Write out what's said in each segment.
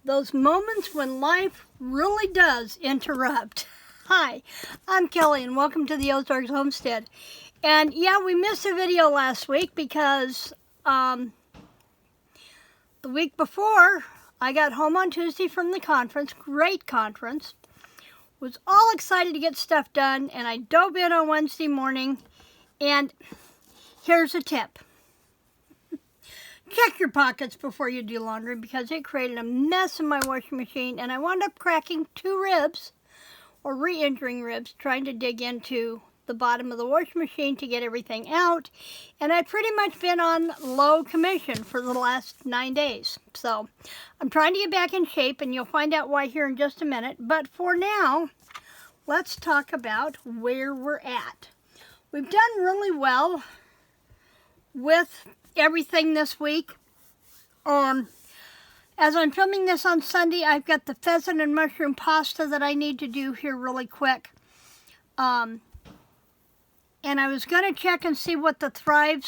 Those moments when life really does interrupt. Hi, I'm Kelly and welcome to the Ozarks Homestead. And yeah, we missed a video last week because the week before I got home on Tuesday from the conference, great conference, was all excited to get stuff done, and I dove in on Wednesday morning. And here's a tip. Check your pockets before you do laundry because it created a mess in my washing machine, and I wound up cracking 2 ribs or re-injuring ribs trying to dig into the bottom of the washing machine to get everything out. And I've pretty much been on low commission for the last 9 days. So I'm trying to get back in shape, and you'll find out why here in just a minute. But for now, let's talk about where we're at. We've done really well with everything this week. As I'm filming this on Sunday, I've got the pheasant and mushroom pasta that I need to do here really quick. And I was going to check and see what the Thrive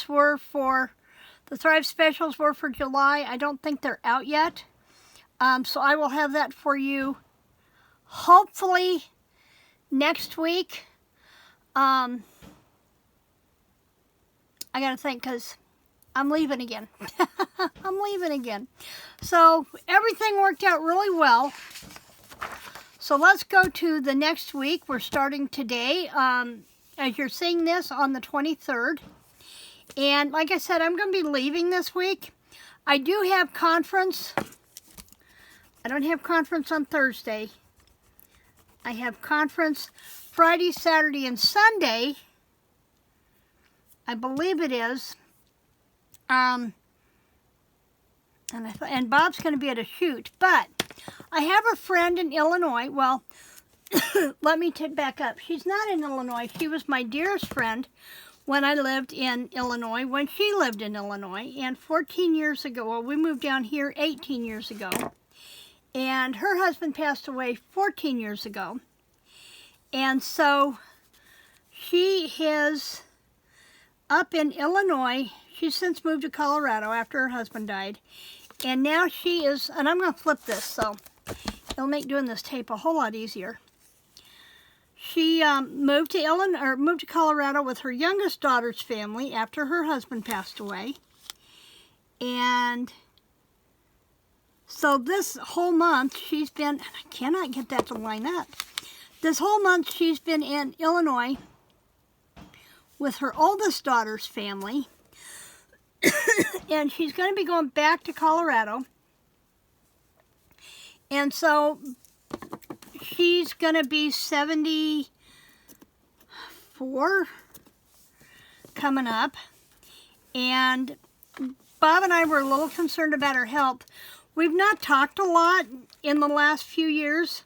specials were for July. I don't think they're out yet. So I will have that for you hopefully next week. I got to think because I'm leaving again. I'm leaving again. So everything worked out really well. So let's go to the next week. We're starting today. As you're seeing this on the 23rd. And like I said, I'm going to be leaving this week. I do have conference. I don't have conference on Thursday. I have conference Friday, Saturday, and Sunday. I believe it is. And Bob's going to be at a shoot. But I have a friend in Illinois. Well, let me back up. She's not in Illinois. She was my dearest friend when I lived in Illinois, when she lived in Illinois. And 14 years ago, well, we moved down here 18 years ago. And her husband passed away 14 years ago. And so she is up in Illinois. She's since moved to Colorado after her husband died. And now she is, and I'm going to flip this so it'll make doing this tape a whole lot easier. She moved to Colorado with her youngest daughter's family after her husband passed away. And so this whole month she's been, and I cannot get that to line up. This whole month she's been in Illinois with her oldest daughter's family. And she's going to be going back to Colorado. And so she's going to be 74 coming up. And Bob and I were a little concerned about her health. We've not talked a lot in the last few years.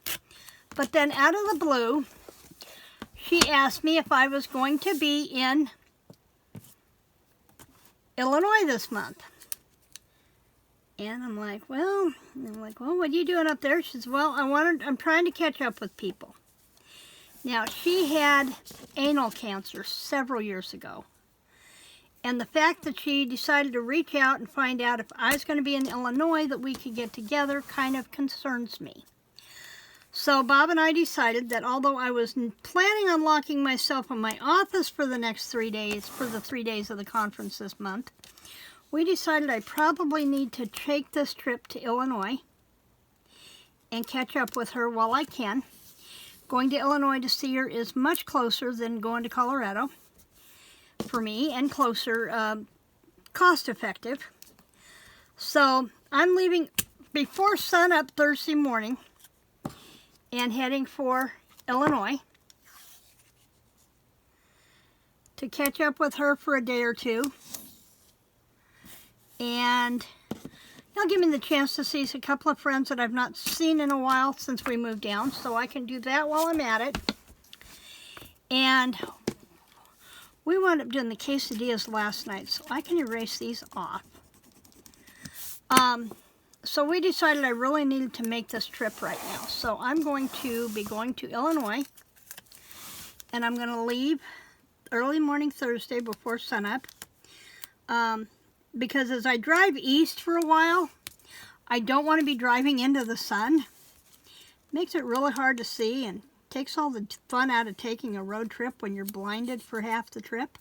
But then out of the blue, she asked me if I was going to be in Illinois this month. And I'm like, well, what are you doing up there? She says, well, I'm trying to catch up with people. Now, she had anal cancer several years ago. And the fact that she decided to reach out and find out if I was going to be in Illinois that we could get together kind of concerns me. So Bob and I decided that although I was planning on locking myself in my office for the next 3 days, for the 3 days of the conference this month, we decided I probably need to take this trip to Illinois and catch up with her while I can. Going to Illinois to see her is much closer than going to Colorado for me, and closer, cost effective. So I'm leaving before sunup Thursday morning and heading for Illinois to catch up with her for a day or two. And it'll give me the chance to see a couple of friends that I've not seen in a while since we moved down, so I can do that while I'm at it. And we wound up doing the quesadillas last night, so I can erase these off. So we decided I really needed to make this trip right now. So I'm going to be going to Illinois, and I'm going to leave early morning Thursday before sunup. Because as I drive east for a while, I don't want to be driving into the sun. Makes it really hard to see and takes all the fun out of taking a road trip when you're blinded for half the trip.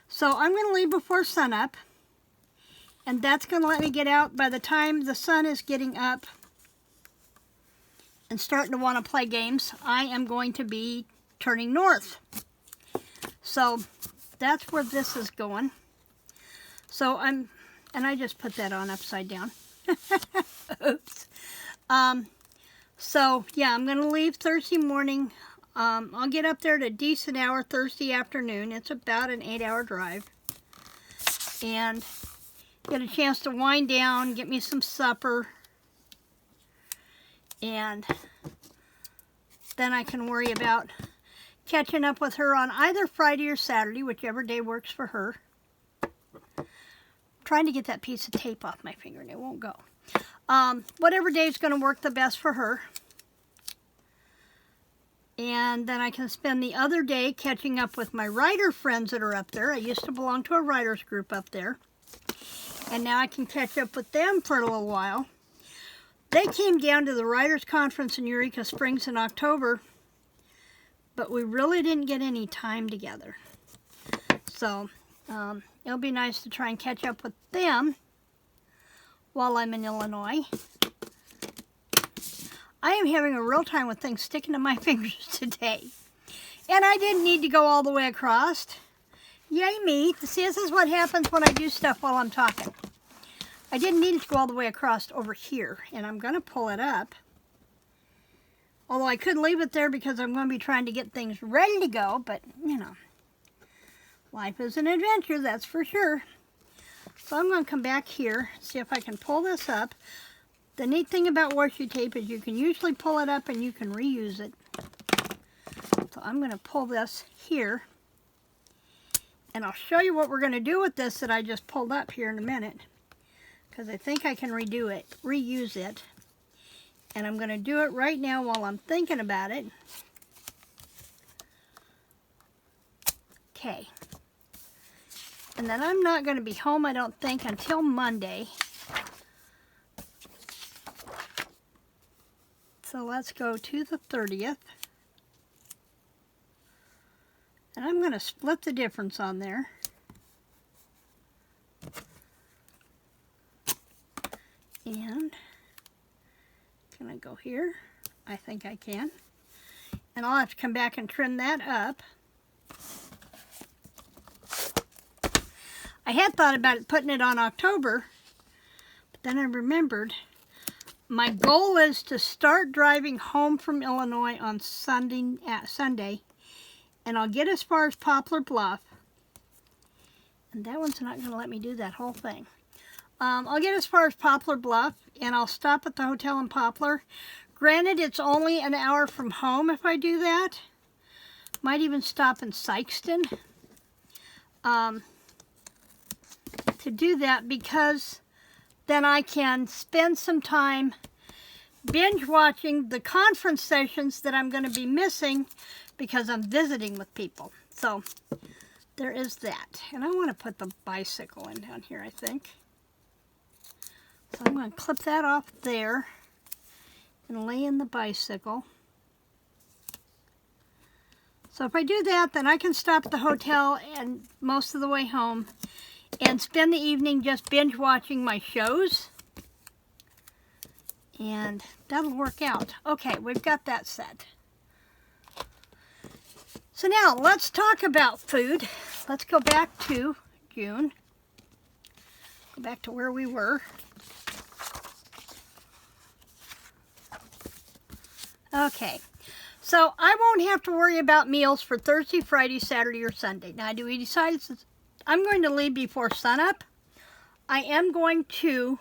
So I'm going to leave before sunup, and that's going to let me get out by the time the sun is getting up and starting to want to play games. I am going to be turning north. So that's where this is going. So and I just put that on upside down. Oops. So yeah, I'm going to leave Thursday morning. I'll get up there at a decent hour Thursday afternoon. It's about an 8-hour drive. And get a chance to wind down, get me some supper. And then I can worry about catching up with her on either Friday or Saturday, whichever day works for her. I'm trying to get that piece of tape off my finger and it won't go. Whatever day is going to work the best for her. And then I can spend the other day catching up with my writer friends that are up there. I used to belong to a writers group up there. And now I can catch up with them for a little while. They came down to the writers conference in Eureka Springs in October, but we really didn't get any time together. So it'll be nice to try and catch up with them while I'm in Illinois. I am having a real time with things sticking to my fingers today. And I didn't need to go all the way across. Yay me. See, this is what happens when I do stuff while I'm talking. I didn't need it to go all the way across over here. And I'm going to pull it up. Although I could leave it there because I'm going to be trying to get things ready to go. But, you know, life is an adventure, that's for sure. So I'm going to come back here, see if I can pull this up. The neat thing about washi tape is you can usually pull it up and you can reuse it. So I'm going to pull this here. And I'll show you what we're going to do with this that I just pulled up here in a minute. Because I think I can reuse it. And I'm going to do it right now while I'm thinking about it. Okay. And then I'm not going to be home, I don't think, until Monday. So let's go to the 30th. And I'm going to split the difference on there. And can I go here? I think I can. And I'll have to come back and trim that up. I had thought about putting it on October, but then I remembered my goal is to start driving home from Illinois on Sunday, and I'll get as far as Poplar Bluff. And that one's not going to let me do that whole thing. I'll get as far as Poplar Bluff, and I'll stop at the hotel in Poplar. Granted, it's only an hour from home if I do that. Might even stop in Sykeston to do that, because then I can spend some time binge watching the conference sessions that I'm going to be missing because I'm visiting with people. So there is that. And I want to put the bicycle in down here, I think. So I'm going to clip that off there and lay in the bicycle. So if I do that, then I can stop at the hotel and most of the way home and spend the evening just binge watching my shows. And that'll work out. Okay, we've got that set. So now let's talk about food. Let's go back to June. Go back to where we were. Okay, so I won't have to worry about meals for Thursday, Friday, Saturday, or Sunday. Now, do we decide I'm going to leave before sunup? I am going to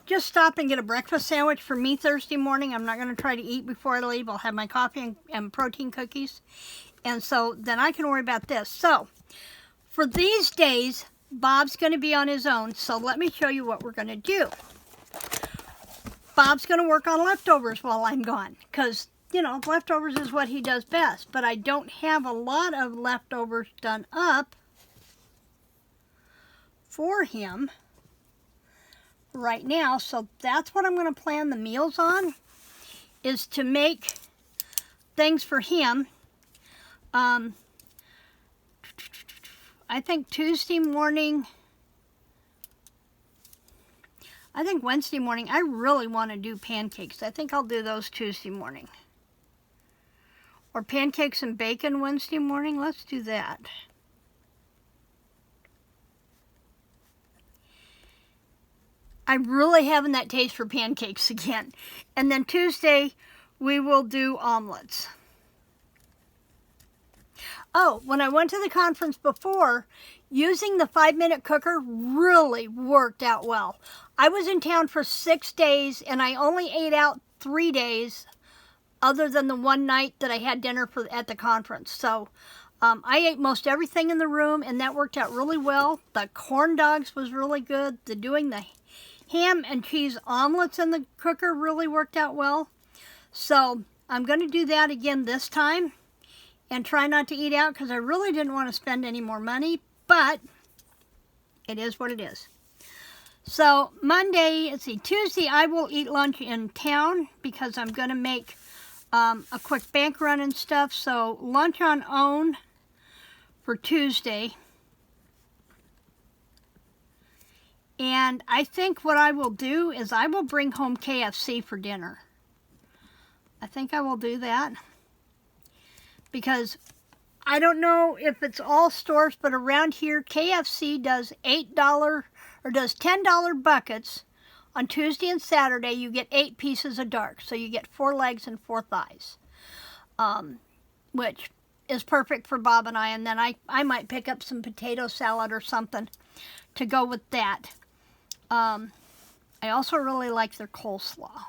just stop and get a breakfast sandwich for me Thursday morning. I'm not going to try to eat before I leave. I'll have my coffee and protein cookies. And so then I can worry about this. So for these days, Bob's going to be on his own. So let me show you what we're going to do. Bob's going to work on leftovers while I'm gone. Because, you know, leftovers is what he does best. But I don't have a lot of leftovers done up for him right now. So that's what I'm going to plan the meals on, is to make things for him. I think Wednesday morning, I really want to do pancakes. I think I'll do those Tuesday morning. Or pancakes and bacon Wednesday morning. Let's do that. I'm really having that taste for pancakes again. And then Tuesday, we will do omelets. Oh, when I went to the conference before, using the 5-minute cooker really worked out well. I was in town for 6 days, and I only ate out 3 days, other than the one night that I had dinner at the conference. So I ate most everything in the room, and that worked out really well. The corn dogs was really good. Doing the ham and cheese omelets in the cooker really worked out well. So I'm going to do that again this time and try not to eat out, because I really didn't want to spend any more money, but it is what it is. So Monday, Tuesday I will eat lunch in town, because I'm going to make a quick bank run and stuff. So lunch on own for Tuesday. And I think what I will do is I will bring home KFC for dinner. I think I will do that, because I don't know if it's all stores, but around here KFC does $8 or does $10 buckets. On Tuesday and Saturday, you get 8 pieces of dark. So you get 4 legs and 4 thighs, which is perfect for Bob and I. And then I might pick up some potato salad or something to go with that. I also really like their coleslaw.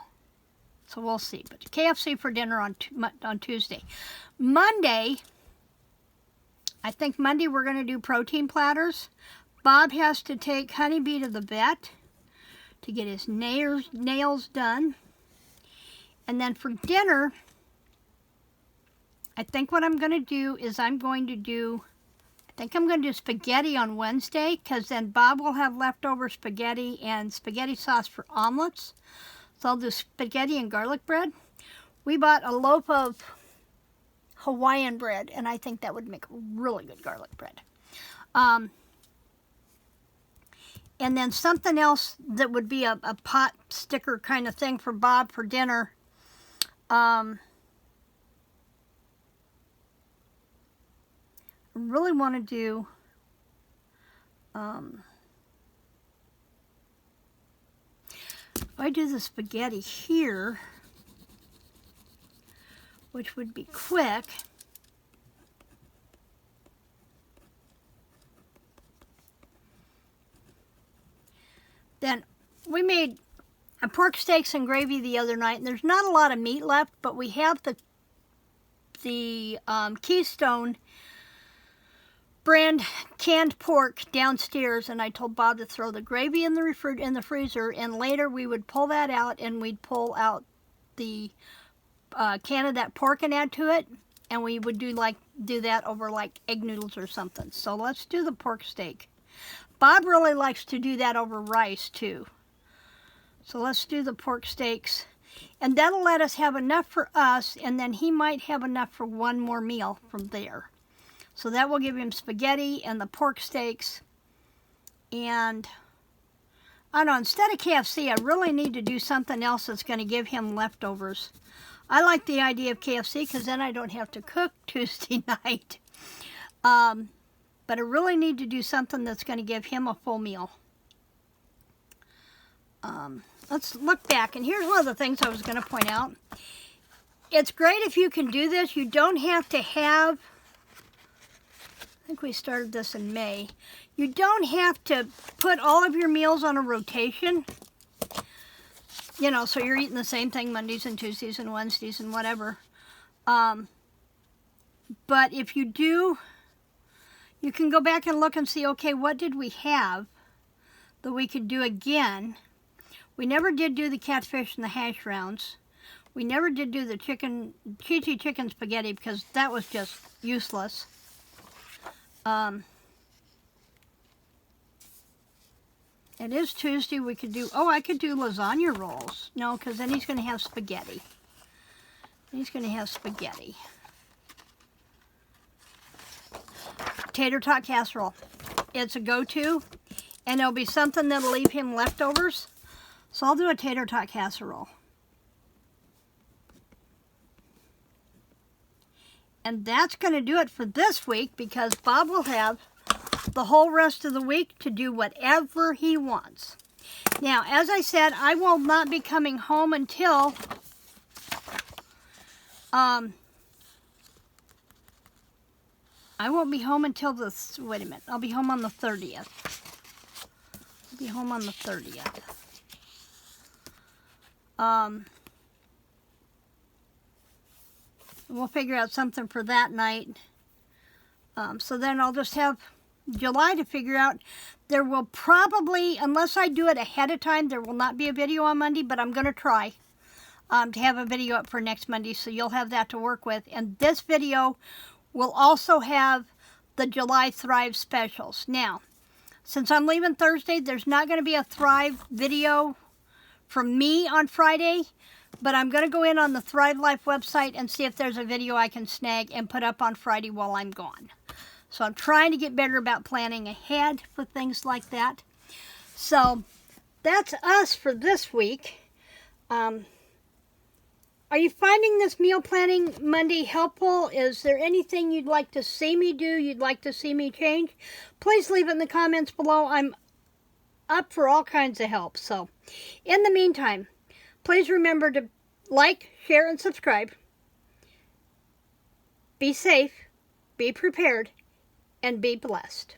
So we'll see. But KFC for dinner on Tuesday. Monday, I think Monday we're going to do protein platters. Bob has to take Honeybee to the vet to get his nails done. And then for dinner, I think what I'm going to do is I'm going to do spaghetti on Wednesday, because then Bob will have leftover spaghetti and spaghetti sauce for omelets. So I'll do spaghetti and garlic bread. We bought a loaf of Hawaiian bread, and I think that would make really good garlic bread. And then something else that would be a pot sticker kind of thing for Bob for dinner. I really want to do if I do the spaghetti here, which would be quick, then we made a pork steaks and gravy the other night, and there's not a lot of meat left, but we have the Keystone brand canned pork downstairs, and I told Bob to throw the gravy in the freezer, and later we would pull that out, and we'd pull out the can of that pork and add to it, and we would do that over like egg noodles or something. So let's do the pork steak. Bob really likes to do that over rice too. So let's do the pork steaks, and that'll let us have enough for us, and then he might have enough for one more meal from there. So that will give him spaghetti and the pork steaks. And I don't know, instead of KFC, I really need to do something else that's going to give him leftovers. I like the idea of KFC, because then I don't have to cook Tuesday night. But I really need to do something that's going to give him a full meal. Let's look back, and here's one of the things I was going to point out. It's great if you can do this. You don't have to have, I think we started this in May. You don't have to put all of your meals on a rotation. You know, so you're eating the same thing Mondays and Tuesdays and Wednesdays and whatever. But if you do, you can go back and look and see, okay, what did we have that we could do again? We never did do the catfish and the hash browns. We never did do the cheesy chicken spaghetti, because that was just useless. It is Tuesday. We could do, I could do lasagna rolls. No, because then he's going to have spaghetti. He's going to have spaghetti. Tater tot casserole. It's a go-to, and there'll be something that'll leave him leftovers. So I'll do a tater tot casserole. And that's going to do it for this week, because Bob will have the whole rest of the week to do whatever he wants. Now, as I said, I will not be coming home until I won't be home until the, wait a minute, I'll be home on the 30th. I'll be home on the 30th. We'll figure out something for that night. So then I'll just have July to figure out. There will probably, unless I do it ahead of time, there will not be a video on Monday, but I'm going to try to have a video up for next Monday, so you'll have that to work with. And this video will also have the July Thrive specials. Now, since I'm leaving Thursday, there's not going to be a Thrive video from me on Friday, but I'm going to go in on the Thrive Life website and see if there's a video I can snag and put up on Friday while I'm gone. So I'm trying to get better about planning ahead for things like that. So that's us for this week. Are you finding this Meal Planning Monday helpful? Is there anything you'd like to see me do, you'd like to see me change? Please leave it in the comments below. I'm up for all kinds of help. So in the meantime, please remember to like, share, and subscribe. Be safe, be prepared, and be blessed.